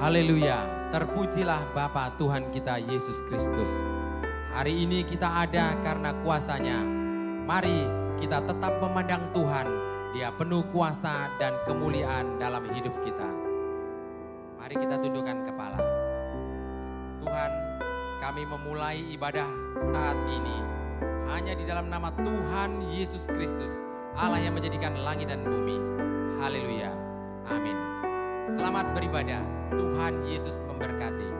Haleluya, terpujilah Bapa Tuhan kita Yesus Kristus. Hari ini kita ada karena kuasa-Nya. Mari kita tetap memandang Tuhan, Dia penuh kuasa dan kemuliaan dalam hidup kita. Mari kita tundukkan kepala. Tuhan, kami memulai ibadah saat ini hanya di dalam nama Tuhan Yesus Kristus, Allah yang menjadikan langit dan bumi. Haleluya, amin. Selamat beribadah, Tuhan Yesus memberkati.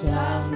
Sang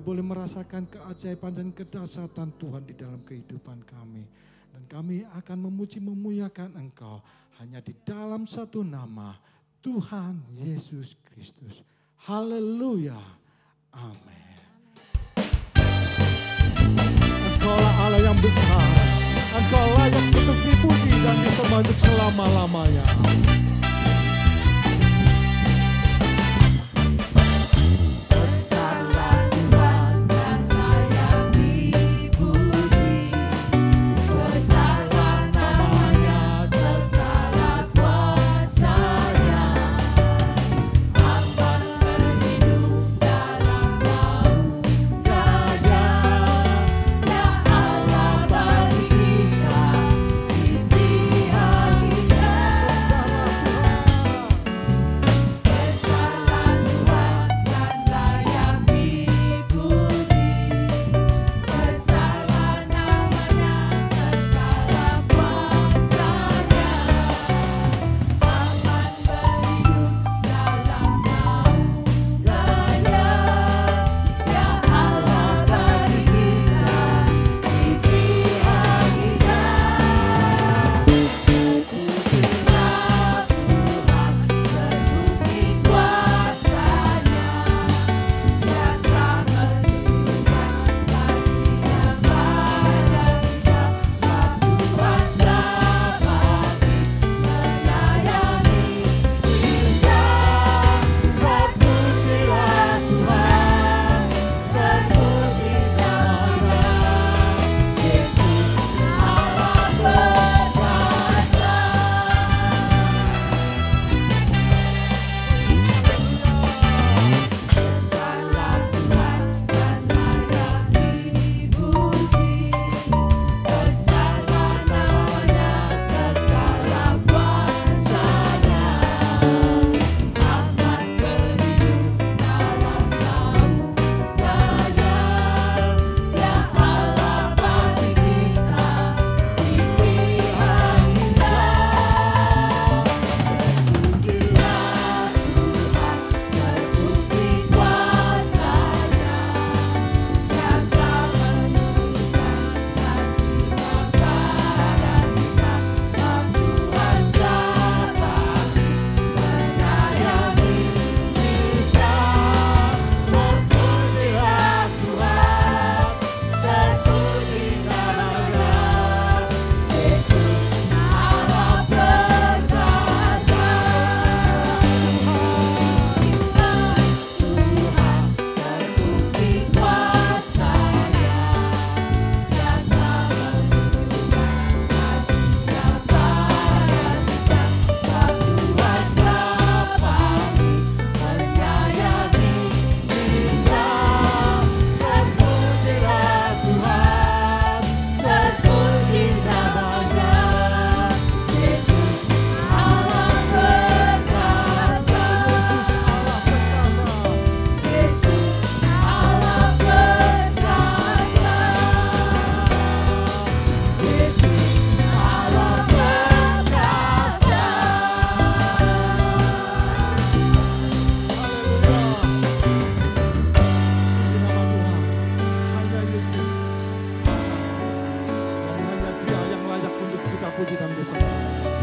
boleh merasakan keajaiban dan kedahsyatan Tuhan di dalam kehidupan kami. Dan kami akan memuji memuliakan Engkau hanya di dalam satu nama, Tuhan Yesus Kristus. Haleluya. Amin. Engkaulah Allah yang besar. Engkau layak untuk dipuji dan disembah untuk selama-lamanya.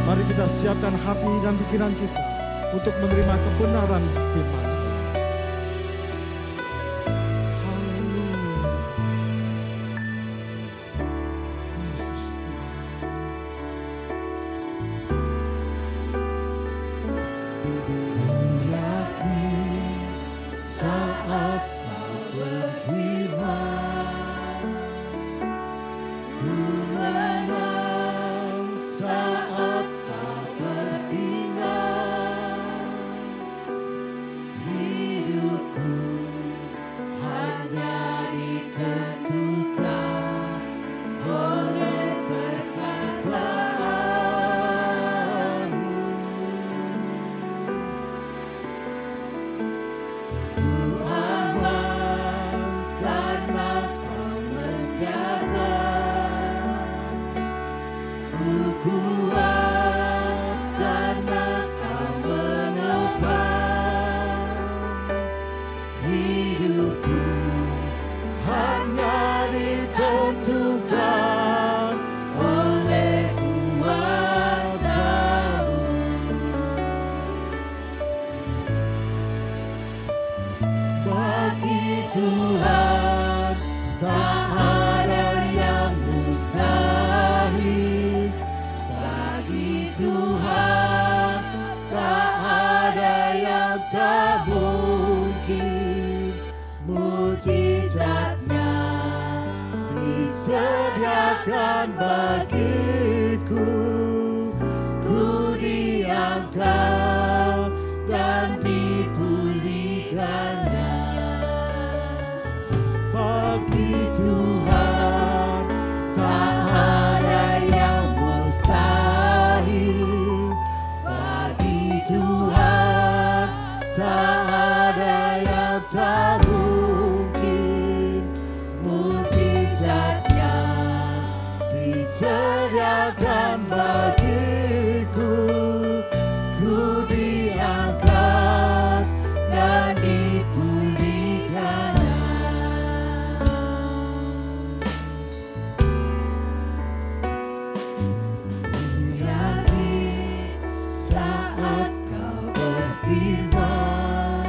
Mari kita siapkan hati dan pikiran kita untuk menerima kebenaran firman. disediakan bagiku, ku diangkat dan dipulihkannya. Bagi Tuhan tak ada yang mustahil, bagi Tuhan tak ada yang tak mungkin. Mujizatnya disediakan bagiku, ku diangkat dan dipulihkan. Yakin saat kau berfirman,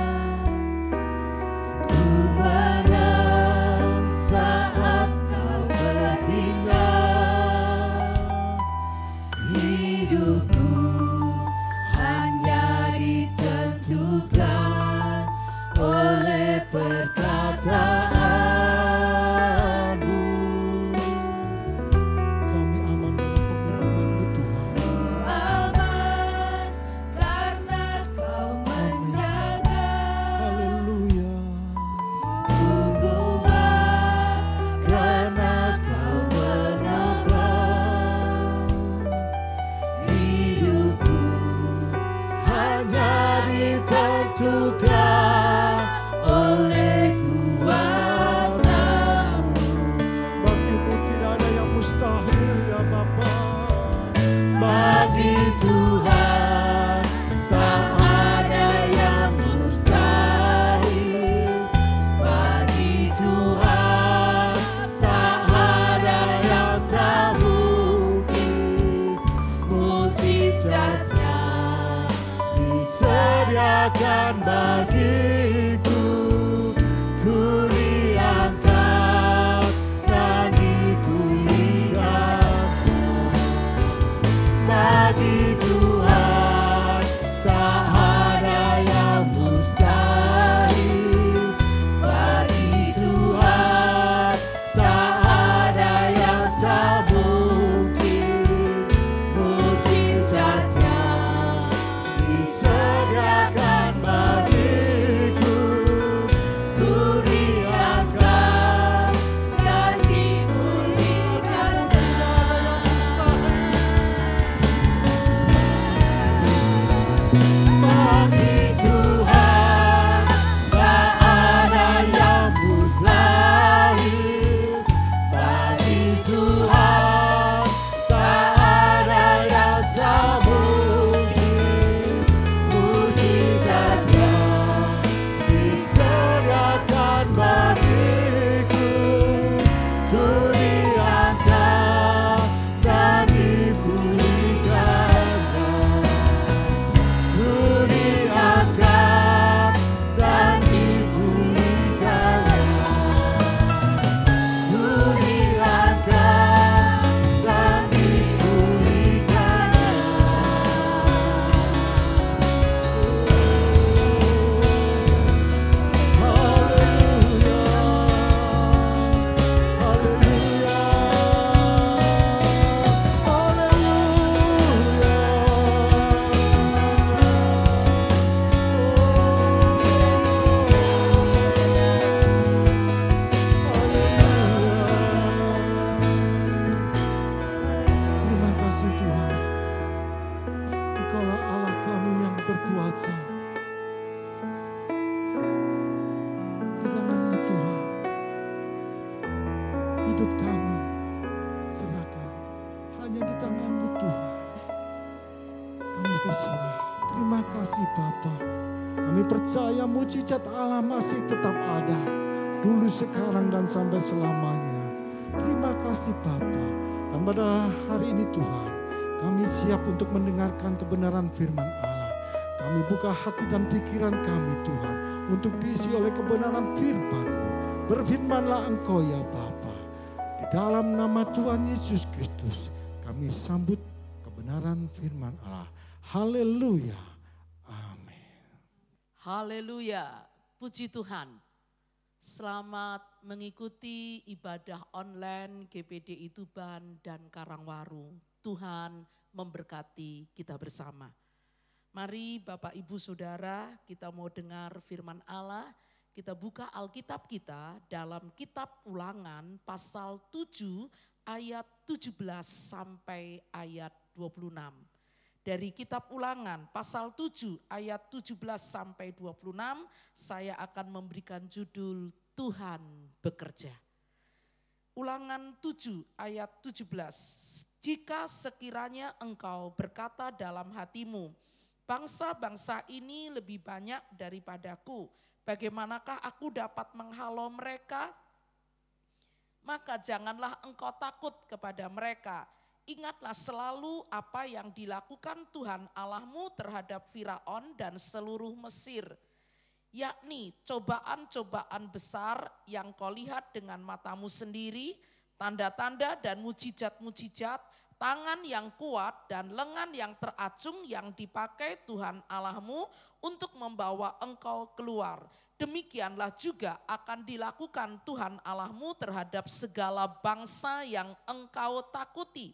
ku menang saat kau bertindak. Hidupku hanya ditentukan oleh perkataanmu. Kami aman dalam perlindungan-Mu Tuhan. Ku aman karena Kau menjaga. Haleluya. Ku kuat karena Kau menopang. Hidupku hanya ditentukan oleh kuasa-Mu. Bagimu tidak ada yang mustahil ya Bapa. Bagi Tuhan tak ada yang mustahil, bagi Tuhan tak ada yang tak mungkin. Mujizatnya disediakan bagiku, ku diangkat dan dipulihkan. Bagi Tuhan tak ada yang mustahil, bagi Tuhan tak ada yang tak mungkin. Mujizatnya disediakan bagiku, ku diangkat dan dipulihkan. Bagi Tuhan tak ada yang mustahil, bagi Tuhan tak ada yang tak mungkin. Mujizatnya disediakan bagiku, ku diangkat dan dipulihkan. Ku diangkat dan dipulihkan. Ku diangkat dan dipulihkan. Haleluya, haleluya, Terima kasih Tuhan, Engkaulah Allah kami yang berkuasa. Di tangan-Mu Tuhan, hidup kami serahkan hanya di tangan-Mu Tuhan. Kami berserah. Terima kasih Bapa. Kami percaya mujizat Allah masih tetap ada, dulu, sekarang, dan sampai selamanya. Terima kasih Bapa. Dan pada hari ini Tuhan, kami siap untuk mendengarkan kebenaran firman Allah. Kami buka hati dan pikiran kami Tuhan, untuk diisi oleh kebenaran firman-Mu. Berfirmanlah Engkau ya Bapa. Di dalam nama Tuhan Yesus Kristus, kami sambut kebenaran firman Allah. Haleluya. Amin. Haleluya, puji Tuhan. Selamat mengikuti ibadah online GPDI Tuban dan Karangwaru. Tuhan memberkati kita bersama. Mari Bapak Ibu Saudara, kita mau dengar firman Allah. Kita buka Alkitab kita dalam kitab Ulangan pasal 7 ayat 17 sampai ayat 26. Dari kitab Ulangan pasal 7 ayat 17 sampai 26 saya akan memberikan judul Tuhan bekerja. Ulangan 7 ayat 17. Jika sekiranya engkau berkata dalam hatimu, bangsa-bangsa ini lebih banyak daripadaku, bagaimanakah aku dapat menghalau mereka? Maka janganlah engkau takut kepada mereka. Ingatlah selalu apa yang dilakukan Tuhan Allahmu terhadap Firaun dan seluruh Mesir, yakni cobaan-cobaan besar yang kau lihat dengan matamu sendiri, tanda-tanda dan mujizat-mujizat, tangan yang kuat dan lengan yang teracung yang dipakai Tuhan Allahmu untuk membawa engkau keluar. Demikianlah juga akan dilakukan Tuhan Allahmu terhadap segala bangsa yang engkau takuti.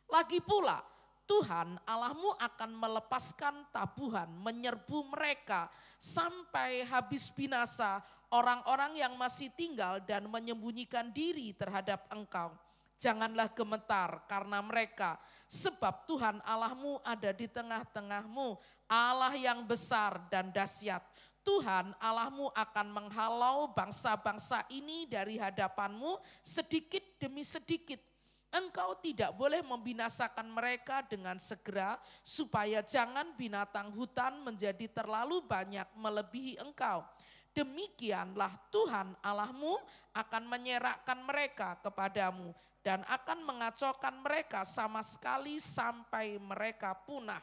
Lagi pula Tuhan Allahmu akan melepaskan tabuhan menyerbu mereka sampai habis binasa orang-orang yang masih tinggal dan menyembunyikan diri terhadap engkau. Janganlah gemetar karena mereka, sebab Tuhan Allahmu ada di tengah-tengahmu, Allah yang besar dan dahsyat. Tuhan Allahmu akan menghalau bangsa-bangsa ini dari hadapanmu sedikit demi sedikit. Engkau tidak boleh membinasakan mereka dengan segera, supaya jangan binatang hutan menjadi terlalu banyak melebihi engkau. Demikianlah Tuhan Allahmu akan menyerahkan mereka kepadamu dan akan mengacaukan mereka sama sekali sampai mereka punah.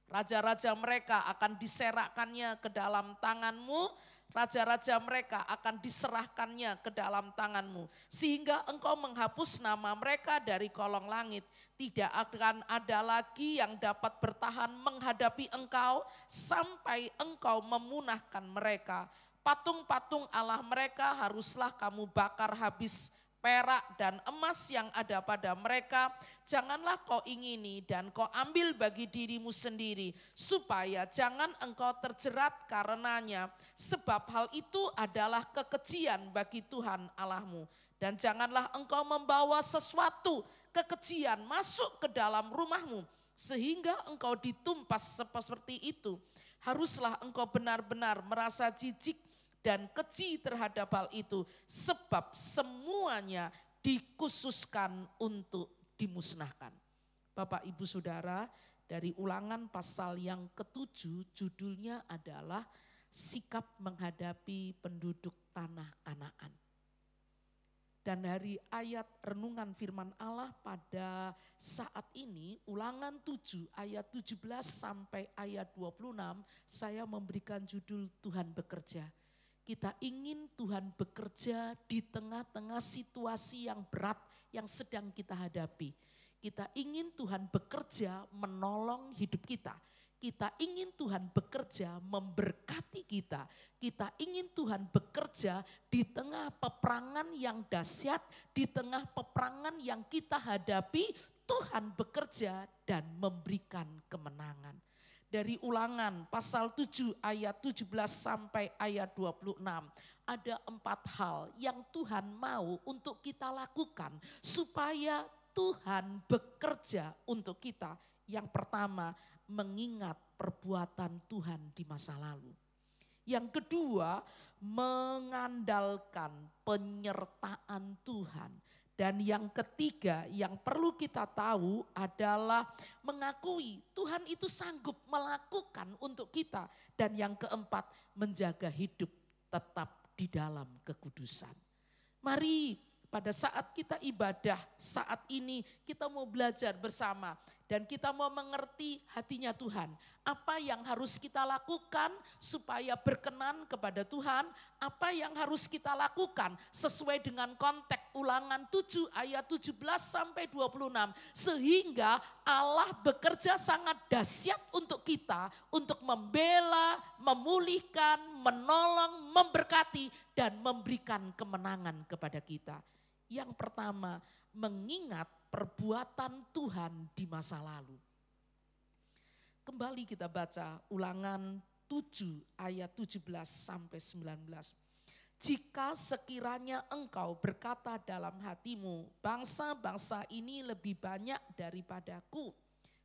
Raja-raja mereka akan diserahkannya ke dalam tanganmu, raja-raja mereka akan diserahkannya ke dalam tanganmu, sehingga engkau menghapus nama mereka dari kolong langit. Tidak akan ada lagi yang dapat bertahan menghadapi engkau sampai engkau memunahkan mereka. Patung-patung Allah mereka haruslah kamu bakar habis. Perak dan emas yang ada pada mereka, janganlah kau ingini dan kau ambil bagi dirimu sendiri, supaya jangan engkau terjerat karenanya, sebab hal itu adalah kekejian bagi Tuhan Allahmu. Dan janganlah engkau membawa sesuatu kekejian masuk ke dalam rumahmu, sehingga engkau ditumpas seperti itu. Haruslah engkau benar-benar merasa jijik dan keji terhadap hal itu, sebab semuanya dikhususkan untuk dimusnahkan. Bapak Ibu Saudara, dari Ulangan pasal yang ke-7 judulnya adalah sikap menghadapi penduduk tanah Kanaan. Dan dari ayat renungan firman Allah pada saat ini, Ulangan 7 ayat 17 sampai ayat 26, saya memberikan judul Tuhan bekerja. Kita ingin Tuhan bekerja di tengah-tengah situasi yang berat yang sedang kita hadapi. Kita ingin Tuhan bekerja menolong hidup kita. Kita ingin Tuhan bekerja memberkati kita. Kita ingin Tuhan bekerja di tengah peperangan yang dahsyat, di tengah peperangan yang kita hadapi, Tuhan bekerja dan memberikan kemenangan. Dari Ulangan pasal 7 ayat 17 sampai ayat 26. Ada 4 hal yang Tuhan mau untuk kita lakukan supaya Tuhan bekerja untuk kita. Yang pertama, mengingat perbuatan Tuhan di masa lalu. Yang kedua, mengandalkan penyertaan Tuhan. Dan yang ketiga yang perlu kita tahu adalah mengakui Tuhan itu sanggup melakukan untuk kita. Dan yang keempat, menjaga hidup tetap di dalam kekudusan. Mari pada saat kita ibadah saat ini kita mau belajar bersama. dan kita mau mengerti hatinya Tuhan. Apa yang harus kita lakukan supaya berkenan kepada Tuhan, apa yang harus kita lakukan sesuai dengan konteks Ulangan 7 ayat 17 sampai 26. Sehingga Allah bekerja sangat dahsyat untuk kita, untuk membela, memulihkan, menolong, memberkati, dan memberikan kemenangan kepada kita. Yang pertama, mengingat perbuatan Tuhan di masa lalu. Kembali kita baca Ulangan 7 ayat 17 sampai 19. Jika sekiranya engkau berkata dalam hatimu, bangsa-bangsa ini lebih banyak daripadaku,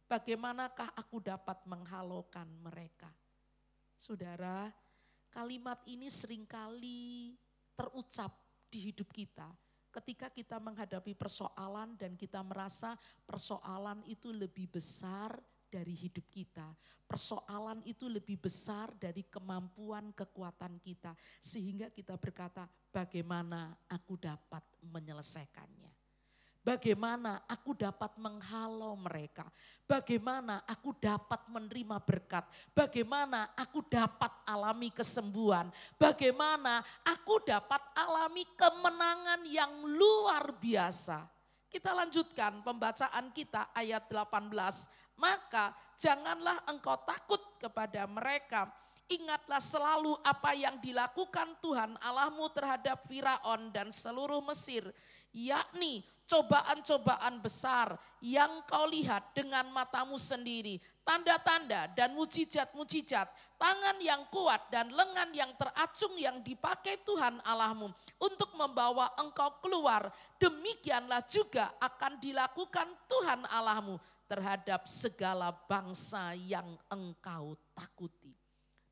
bagaimanakah aku dapat menghalaukan mereka? Saudara, kalimat ini seringkali terucap di hidup kita. Ketika kita menghadapi persoalan dan kita merasa persoalan itu lebih besar dari hidup kita. Persoalan itu lebih besar dari kemampuan kekuatan kita. Sehingga kita berkata, bagaimana aku dapat menyelesaikannya? Bagaimana aku dapat menghalau mereka? Bagaimana aku dapat menerima berkat? Bagaimana aku dapat alami kesembuhan? Bagaimana aku dapat alami kemenangan yang luar biasa? Kita lanjutkan pembacaan kita ayat 18. Maka janganlah engkau takut kepada mereka. Ingatlah selalu apa yang dilakukan Tuhan Allahmu terhadap Firaun dan seluruh Mesir. Yakni cobaan-cobaan besar yang kau lihat dengan matamu sendiri. Tanda-tanda dan mujizat-mujizat, tangan yang kuat dan lengan yang teracung yang dipakai Tuhan Allahmu untuk membawa engkau keluar. Demikianlah juga akan dilakukan Tuhan Allahmu terhadap segala bangsa yang engkau takuti.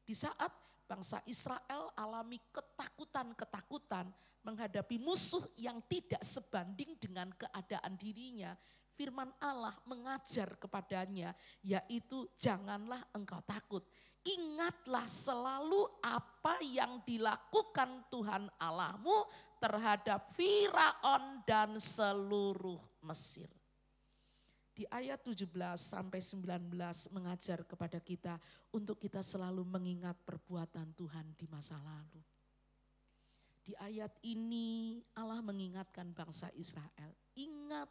Di saat bangsa Israel alami ketakutan-ketakutan menghadapi musuh yang tidak sebanding dengan keadaan dirinya, firman Allah mengajar kepadanya, yaitu janganlah engkau takut. Ingatlah selalu apa yang dilakukan Tuhan Allahmu terhadap Firaun dan seluruh Mesir. Di ayat 17 sampai 19 mengajar kepada kita untuk kita selalu mengingat perbuatan Tuhan di masa lalu. Di ayat ini Allah mengingatkan bangsa Israel, ingat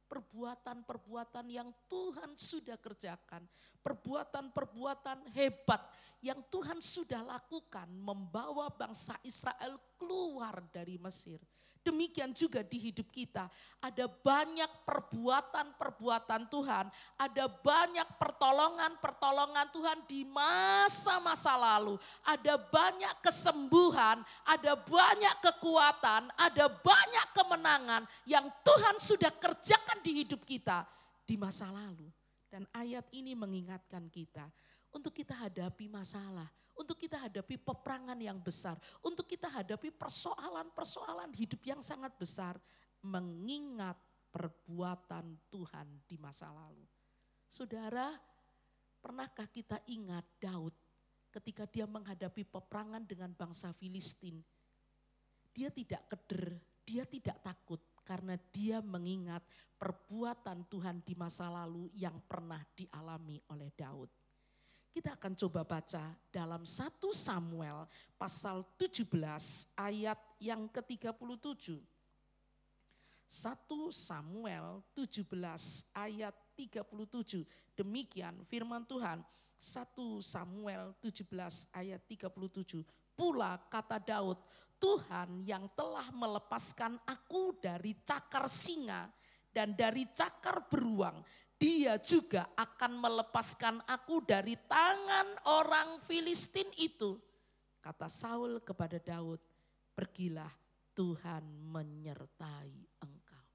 perbuatan-perbuatan yang Tuhan sudah kerjakan, perbuatan-perbuatan hebat yang Tuhan sudah lakukan membawa bangsa Israel keluar dari Mesir. Demikian juga di hidup kita, ada banyak perbuatan-perbuatan Tuhan, ada banyak pertolongan-pertolongan Tuhan di masa-masa lalu. Ada banyak kesembuhan, ada banyak kekuatan, ada banyak kemenangan yang Tuhan sudah kerjakan di hidup kita di masa lalu. Dan ayat ini mengingatkan kita untuk kita hadapi masalah, untuk kita hadapi peperangan yang besar, untuk kita hadapi persoalan-persoalan hidup yang sangat besar, mengingat perbuatan Tuhan di masa lalu. Saudara, pernahkah kita ingat Daud ketika dia menghadapi peperangan dengan bangsa Filistin? Dia tidak keder, dia tidak takut karena dia mengingat perbuatan Tuhan di masa lalu yang pernah dialami oleh Daud. Kita akan coba baca dalam 1 Samuel pasal 17 ayat yang ke-37. 1 Samuel 17 ayat 37. Demikian firman Tuhan. 1 Samuel 17 ayat 37. Pula kata Daud, Tuhan yang telah melepaskan aku dari cakar singa dan dari cakar beruang, Dia juga akan melepaskan aku dari tangan orang Filistin itu. Kata Saul kepada Daud, pergilah, Tuhan menyertai engkau.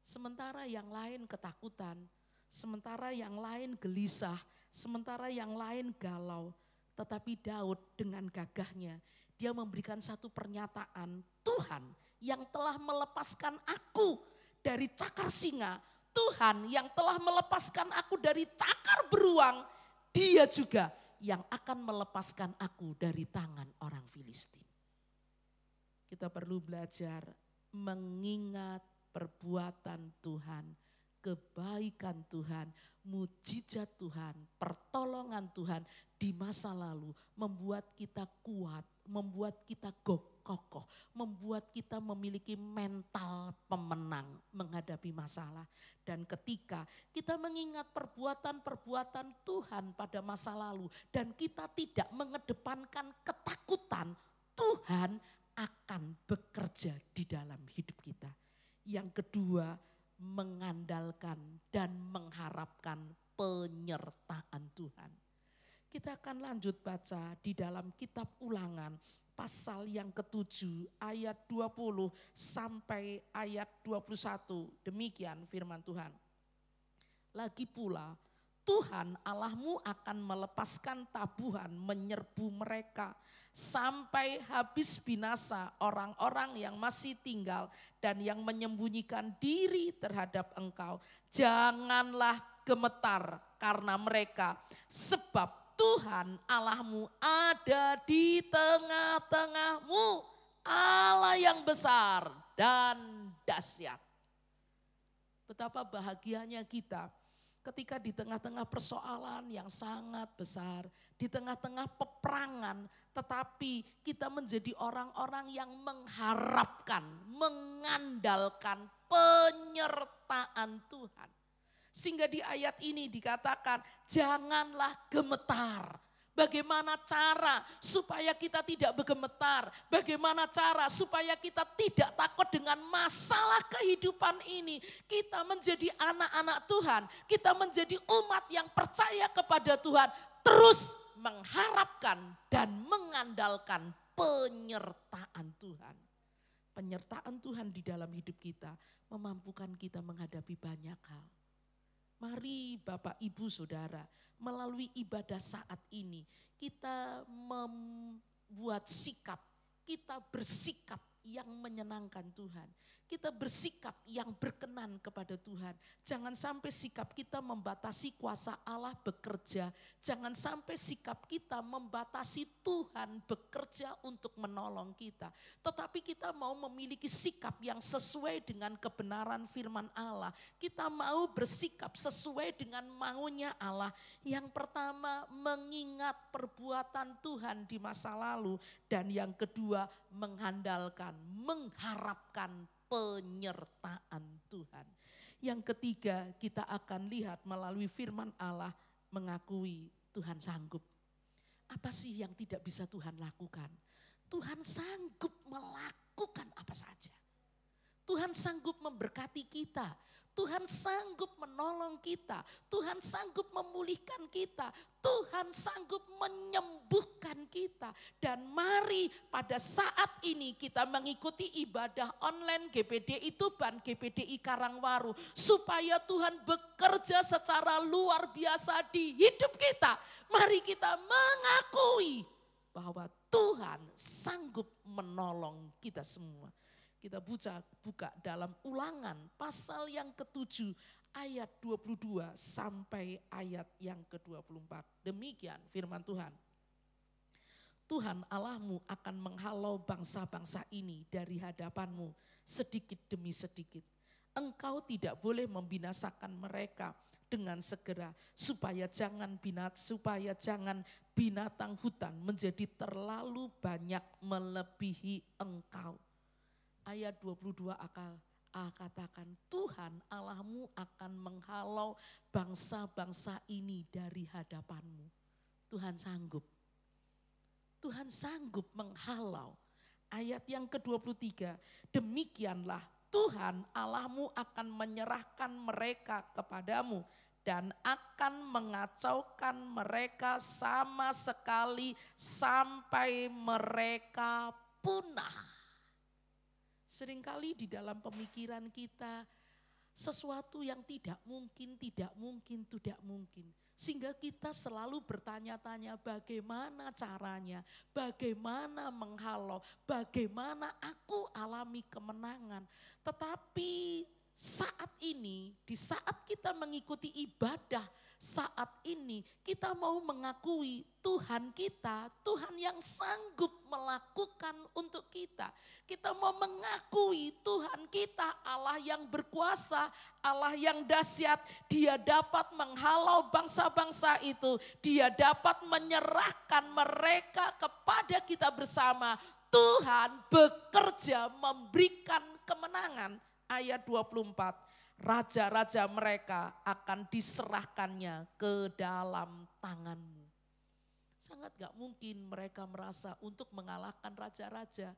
Sementara yang lain ketakutan, sementara yang lain gelisah, sementara yang lain galau. Tetapi Daud dengan gagahnya, dia memberikan satu pernyataan, Tuhan yang telah melepaskan aku dari cakar singa, Tuhan yang telah melepaskan aku dari cakar beruang, Dia juga yang akan melepaskan aku dari tangan orang Filistin. Kita perlu belajar mengingat perbuatan Tuhan kebaikan Tuhan, mujizat Tuhan, pertolongan Tuhan di masa lalu membuat kita kuat, membuat kita kokoh, membuat kita memiliki mental pemenang menghadapi masalah. Dan ketika kita mengingat perbuatan-perbuatan Tuhan pada masa lalu dan kita tidak mengedepankan ketakutan, Tuhan akan bekerja di dalam hidup kita. Yang kedua, mengandalkan dan mengharapkan penyertaan Tuhan. Kita akan lanjut baca di dalam kitab Ulangan pasal yang ke-7 ayat 20 sampai ayat 21. Demikian firman Tuhan. Lagi pula Tuhan Allahmu akan melepaskan tabuhan menyerbu mereka sampai habis binasa orang-orang yang masih tinggal dan yang menyembunyikan diri terhadap engkau. Janganlah gemetar karena mereka, sebab Tuhan Allahmu ada di tengah-tengahmu, Allah yang besar dan dahsyat. Betapa bahagianya kita ketika di tengah-tengah persoalan yang sangat besar, di tengah-tengah peperangan, tetapi kita menjadi orang-orang yang mengharapkan, mengandalkan penyertaan Tuhan. Sehingga di ayat ini dikatakan, janganlah gemetar. Bagaimana cara supaya kita tidak bergemetar? Bagaimana cara supaya kita tidak takut dengan masalah kehidupan ini? Kita menjadi anak-anak Tuhan, kita menjadi umat yang percaya kepada Tuhan, terus mengharapkan dan mengandalkan penyertaan Tuhan. Penyertaan Tuhan di dalam hidup kita memampukan kita menghadapi banyak hal. Mari Bapak Ibu Saudara, melalui ibadah saat ini kita membuat sikap, kita bersikap yang menyenangkan Tuhan. Kita bersikap yang berkenan kepada Tuhan. Jangan sampai sikap kita membatasi kuasa Allah bekerja. Jangan sampai sikap kita membatasi Tuhan bekerja untuk menolong kita. Tetapi kita mau memiliki sikap yang sesuai dengan kebenaran firman Allah. Kita mau bersikap sesuai dengan maunya Allah. Yang pertama, mengingat perbuatan Tuhan di masa lalu. Dan yang kedua, mengandalkan, mengharapkan penyertaan Tuhan. Yang ketiga, kita akan lihat melalui firman Allah mengakui Tuhan sanggup. Apa sih yang tidak bisa Tuhan lakukan? Tuhan sanggup melakukan apa saja. Tuhan sanggup memberkati kita. Tuhan sanggup menolong kita. Tuhan sanggup memulihkan kita. Tuhan sanggup menyembuhkan kita. Dan mari pada saat ini kita mengikuti ibadah online GPDI Tuban, GPDI Karangwaru. Supaya Tuhan bekerja secara luar biasa di hidup kita. Mari kita mengakui bahwa Tuhan sanggup menolong kita semua. Kita buka dalam Ulangan pasal yang ke-7 ayat 22 sampai ayat yang ke-24. Demikian firman Tuhan. Tuhan Allahmu akan menghalau bangsa-bangsa ini dari hadapanmu sedikit demi sedikit. Engkau tidak boleh membinasakan mereka dengan segera supaya jangan binatang hutan menjadi terlalu banyak melebihi engkau. Ayat 22 katakan, Tuhan Allahmu akan menghalau bangsa-bangsa ini dari hadapanmu. Tuhan sanggup. Tuhan sanggup menghalau. Ayat yang ke-23, demikianlah Tuhan Allahmu akan menyerahkan mereka kepadamu dan akan mengacaukan mereka sama sekali sampai mereka punah. Seringkali di dalam pemikiran kita sesuatu yang tidak mungkin. Sehingga kita selalu bertanya-tanya bagaimana caranya, bagaimana menghalau, bagaimana aku alami kemenangan. Tetapi saat ini ini, di saat kita mengikuti ibadah saat ini, kita mau mengakui Tuhan kita, Tuhan yang sanggup melakukan untuk kita. Kita mau mengakui Tuhan kita, Allah yang berkuasa, Allah yang dahsyat. Dia dapat menghalau bangsa-bangsa itu, Dia dapat menyerahkan mereka kepada kita bersama. Tuhan bekerja memberikan kemenangan. Ayat 24, raja-raja mereka akan diserahkannya ke dalam tanganmu. Sangat gak mungkin mereka merasa untuk mengalahkan raja-raja.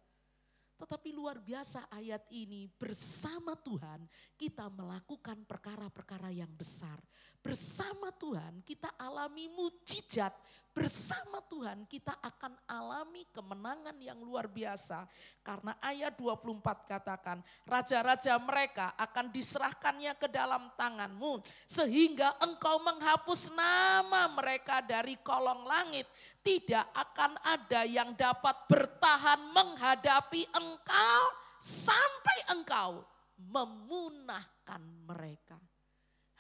Tetapi luar biasa ayat ini, bersama Tuhan kita melakukan perkara-perkara yang besar. Bersama Tuhan kita alami mujizat. Bersama Tuhan kita akan alami kemenangan yang luar biasa. Karena ayat 24 katakan, raja-raja mereka akan diserahkannya ke dalam tanganmu. Sehingga engkau menghapus nama mereka dari kolong langit. Tidak akan ada yang dapat bertahan menghadapi engkau sampai engkau memunahkan mereka.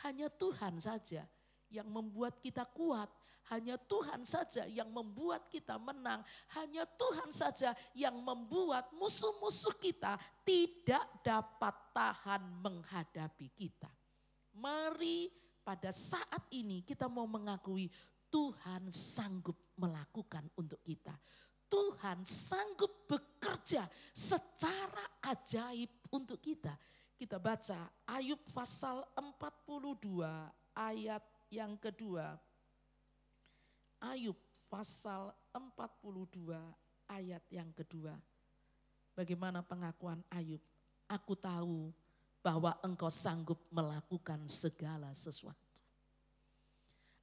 Hanya Tuhan saja yang membuat kita kuat. Hanya Tuhan saja yang membuat kita menang. Hanya Tuhan saja yang membuat musuh-musuh kita tidak dapat tahan menghadapi kita. Mari pada saat ini kita mau mengakui Tuhan sanggup melakukan untuk kita. Tuhan sanggup bekerja secara ajaib untuk kita. Kita baca Ayub pasal 42 ayat yang kedua. Ayub pasal 42 ayat yang kedua. Bagaimana pengakuan Ayub? Aku tahu bahwa engkau sanggup melakukan segala sesuatu.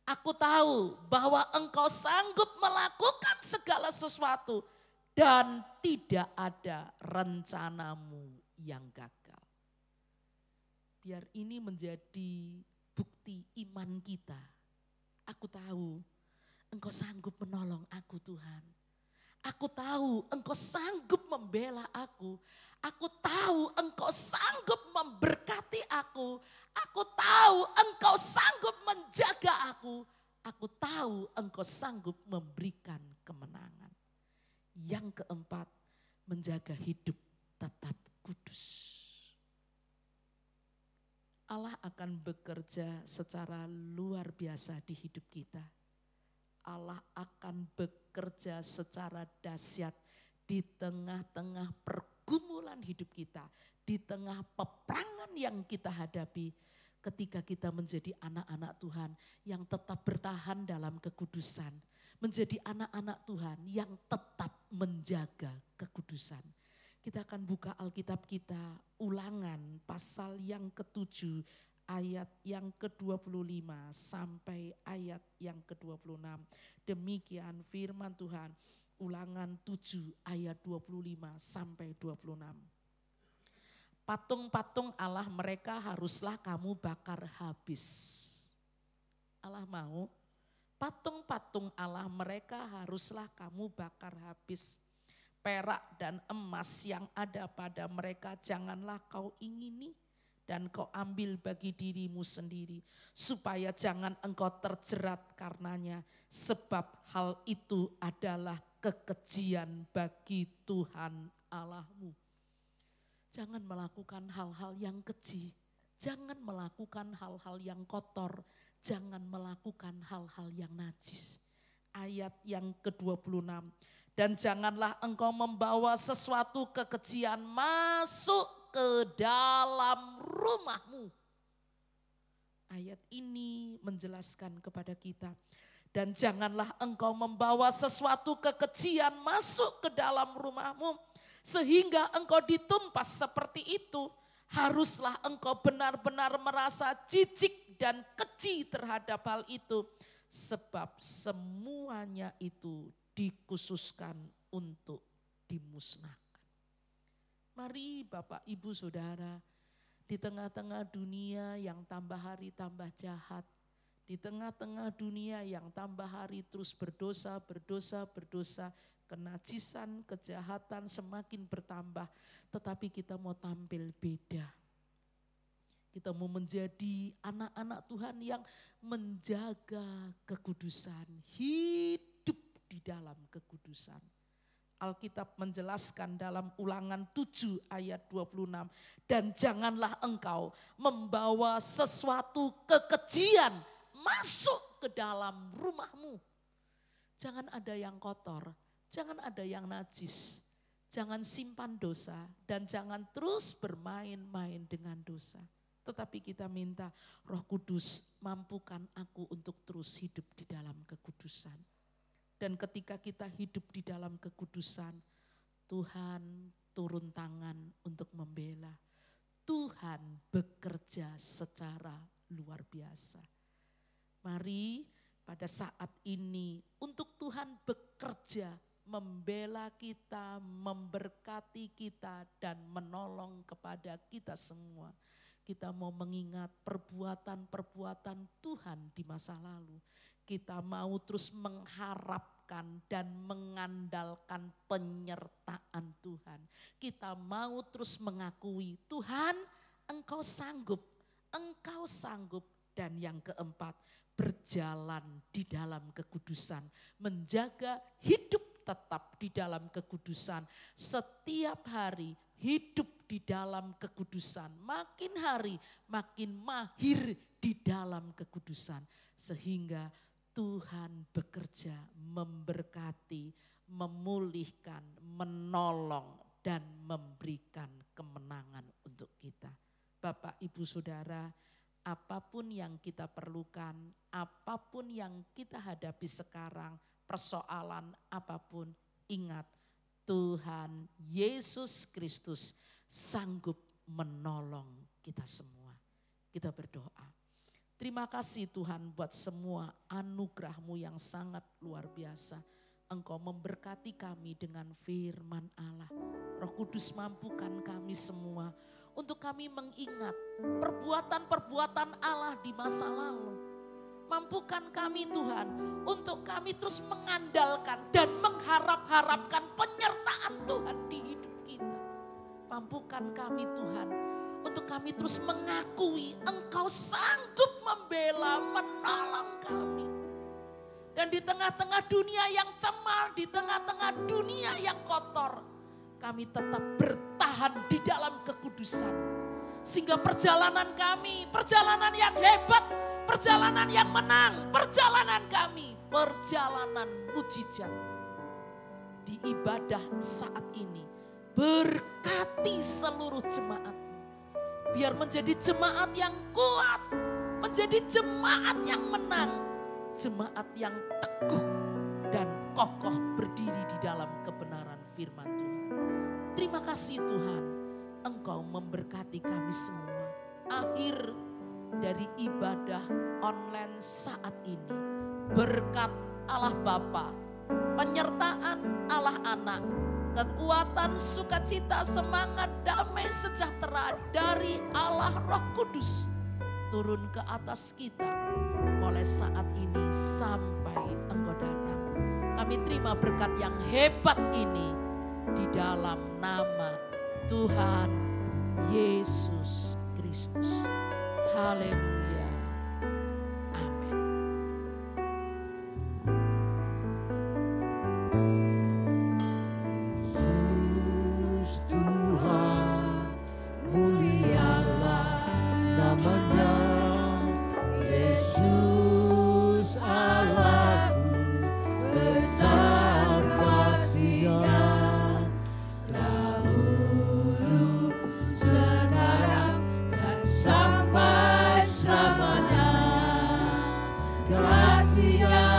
Aku tahu bahwa engkau sanggup melakukan segala sesuatu dan tidak ada rencanamu yang gagal. Biar ini menjadi bukti iman kita. Aku tahu engkau sanggup menolong aku Tuhan. Aku tahu engkau sanggup membela aku. Aku tahu engkau sanggup memberkati aku. Aku tahu engkau sanggup menjaga aku. Aku tahu engkau sanggup memberikan kemenangan. Yang keempat, menjaga hidup tetap kudus. Allah akan bekerja secara luar biasa di hidup kita. Allah akan bekerja secara dahsyat di tengah-tengah pergumulan hidup kita, di tengah peperangan yang kita hadapi, ketika kita menjadi anak-anak Tuhan yang tetap bertahan dalam kekudusan, menjadi anak-anak Tuhan yang tetap menjaga kekudusan. Kita akan buka Alkitab kita, Ulangan pasal yang ke-7, ayat yang ke-25 sampai ayat yang ke-26. Demikian firman Tuhan, Ulangan 7 ayat 25 sampai 26. Patung-patung Allah mereka haruslah kamu bakar habis. Allah mau, patung-patung Allah mereka haruslah kamu bakar habis. Perak dan emas yang ada pada mereka janganlah kau ingini dan kau ambil bagi dirimu sendiri, supaya jangan engkau terjerat karenanya, sebab hal itu adalah kekejian bagi Tuhan Allahmu. Jangan melakukan hal-hal yang keji, jangan melakukan hal-hal yang kotor, jangan melakukan hal-hal yang najis. Ayat yang ke-26, dan janganlah engkau membawa sesuatu kekejian masuk ke dalam rumahmu. Ayat ini menjelaskan kepada kita, dan janganlah engkau membawa sesuatu kekejian masuk ke dalam rumahmu, sehingga engkau ditumpas seperti itu. Haruslah engkau benar-benar merasa jijik dan keji terhadap hal itu, sebab semuanya itu dikhususkan untuk dimusnahkan. Mari Bapak Ibu Saudara, di tengah-tengah dunia yang tambah hari tambah jahat, di tengah-tengah dunia yang tambah hari terus berdosa, kenajisan, kejahatan semakin bertambah, tetapi kita mau tampil beda. Kita mau menjadi anak-anak Tuhan yang menjaga kekudusan, hidup di dalam kekudusan. Alkitab menjelaskan dalam Ulangan 7 ayat 26. Dan janganlah engkau membawa sesuatu kekejian masuk ke dalam rumahmu. Jangan ada yang kotor, jangan ada yang najis. Jangan simpan dosa dan jangan terus bermain-main dengan dosa. Tetapi kita minta Roh Kudus mampukan aku untuk terus hidup di dalam kekudusan. Dan ketika kita hidup di dalam kekudusan, Tuhan turun tangan untuk membela. Tuhan bekerja secara luar biasa. Mari pada saat ini untuk Tuhan bekerja, membela kita, memberkati kita, dan menolong kepada kita semua. Kita mau mengingat perbuatan-perbuatan Tuhan di masa lalu. Kita mau terus mengharapkan dan mengandalkan penyertaan Tuhan. Kita mau terus mengakui, Tuhan Engkau sanggup, Engkau sanggup. Dan yang keempat, berjalan di dalam kekudusan, menjaga hidup tetap di dalam kekudusan. Setiap hari hidup di dalam kekudusan, makin hari makin mahir di dalam kekudusan. Sehingga Tuhan bekerja memberkati, memulihkan, menolong, dan memberikan kemenangan untuk kita. Bapak, Ibu, Saudara, apapun yang kita perlukan, apapun yang kita hadapi sekarang, persoalan apapun, ingat Tuhan Yesus Kristus sanggup menolong kita semua. Kita berdoa. Terima kasih Tuhan buat semua anugerah-Mu yang sangat luar biasa. Engkau memberkati kami dengan firman Allah. Roh Kudus mampukan kami semua untuk kami mengingat perbuatan-perbuatan Allah di masa lalu. Mampukan kami Tuhan untuk kami terus mengandalkan dan mengharap-harapkan penyertaan Tuhan di hidup kita. Mampukan kami Tuhan untuk kami terus mengakui Engkau sanggup membela, menolong kami. Dan di tengah-tengah dunia yang cemar, di tengah-tengah dunia yang kotor, kami tetap bertahan di dalam kekudusan. Sehingga perjalanan kami, perjalanan yang hebat, perjalanan yang menang, perjalanan kami, perjalanan mujizat. Di ibadah saat ini, berkati seluruh jemaat. Biar menjadi jemaat yang kuat, menjadi jemaat yang menang, jemaat yang teguh dan kokoh berdiri di dalam kebenaran firman Tuhan. Terima kasih Tuhan, Engkau memberkati kami semua. Akhir dari ibadah online saat ini, berkat Allah Bapa, penyertaan Allah Anak, kekuatan, sukacita, semangat, damai, sejahtera dari Allah Roh Kudus turun ke atas kita mulai saat ini sampai Engkau datang. Kami terima berkat yang hebat ini di dalam nama Tuhan Yesus Kristus. Haleluya. Amin. Tuhan, mulialah namanya. Yesus Allahku, besar kasih-Nya. Dahulu, sekarang, dan sampai selamanya. Kasih-Nya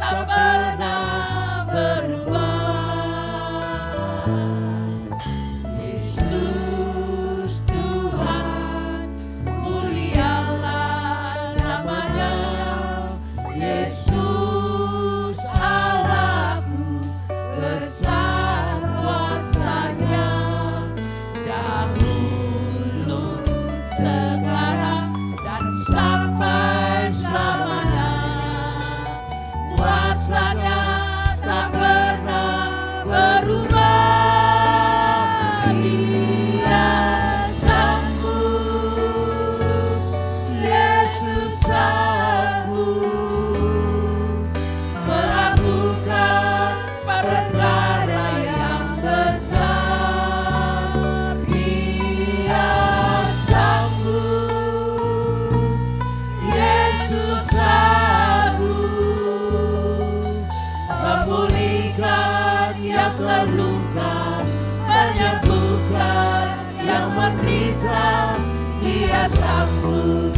tak pernah berubah. Yesus Tuhan, mulialah namanya. Yesus Allahku, besar kuasa-Nya. Dahulu, sekarang, dan sampai selamanya. Kuasa-Nya tak pernah berubah. Dia sanggup kuasamu